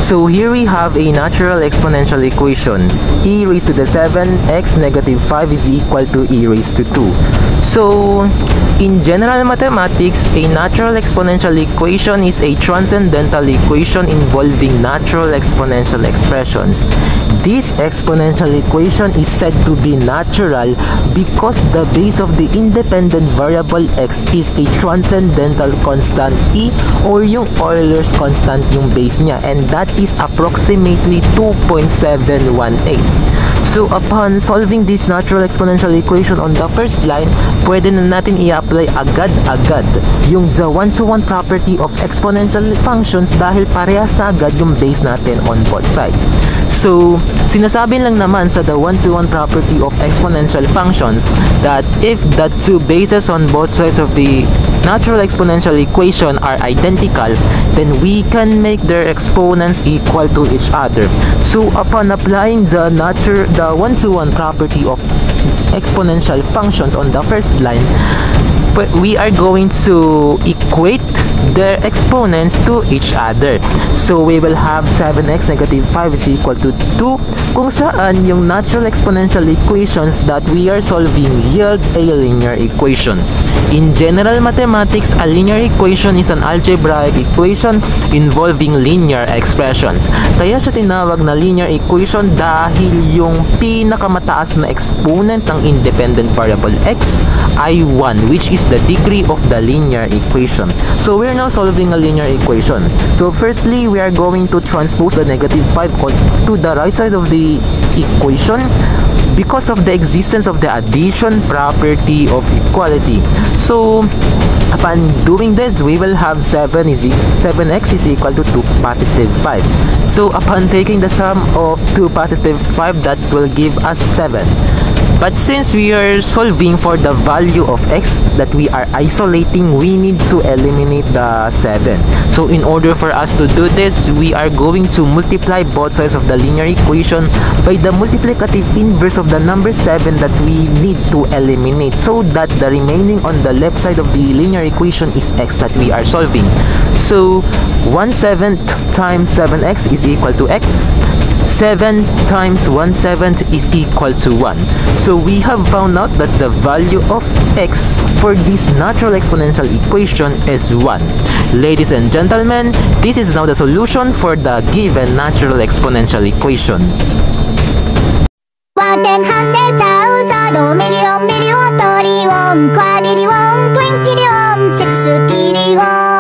So here we have a natural exponential equation. E raised to the 7x negative 5 is equal to e raised to 2. So in general mathematics, a natural exponential equation is a transcendental equation involving natural exponential expressions. This exponential equation is said to be natural because the base of the independent variable x is a transcendental constant e, or yung Euler's constant yung base niya, and that is approximately 2.718. So upon solving this natural exponential equation on the first line, pwede na natin i-apply agad-agad yung the one-to-one property of exponential functions dahil parehas na agad yung base natin on both sides. So sinasabi lang naman sa the one-to-one property of exponential functions that if the two bases on both sides of the natural exponential equation are identical, then we can make their exponents equal to each other. So upon applying the one-to-one property of exponential functions on the first line, we are going to equate their exponents to each other. So we will have 7x negative 5 is equal to 2, kung saan yung natural exponential equations that we are solving yield a linear equation. In general mathematics, a linear equation is an algebraic equation involving linear expressions. Kaya siya tinawag na linear equation dahil yung pinakamataas na exponent ng independent variable x ay 1, which is the degree of the linear equation. So we're now solving a linear equation. So firstly, we are going to transpose the negative 5 to the right side of the equation because of the existence of the addition property of equality. So upon doing this, we will have 7x is equal to 2 positive 5. So upon taking the sum of 2 positive 5, that will give us 7. But since we are solving for the value of x that we are isolating, we need to eliminate the 7. So in order for us to do this, we are going to multiply both sides of the linear equation by the multiplicative inverse of the number 7 that we need to eliminate, so that the remaining on the left side of the linear equation is x that we are solving. So 1/7 times 7x is equal to x. 7 times 1/7 is equal to 1. So we have found out that the value of x for this natural exponential equation is 1. Ladies and gentlemen, this is now the solution for the given natural exponential equation. 1 100,000 million million trillion quadrillion quintillion sextillion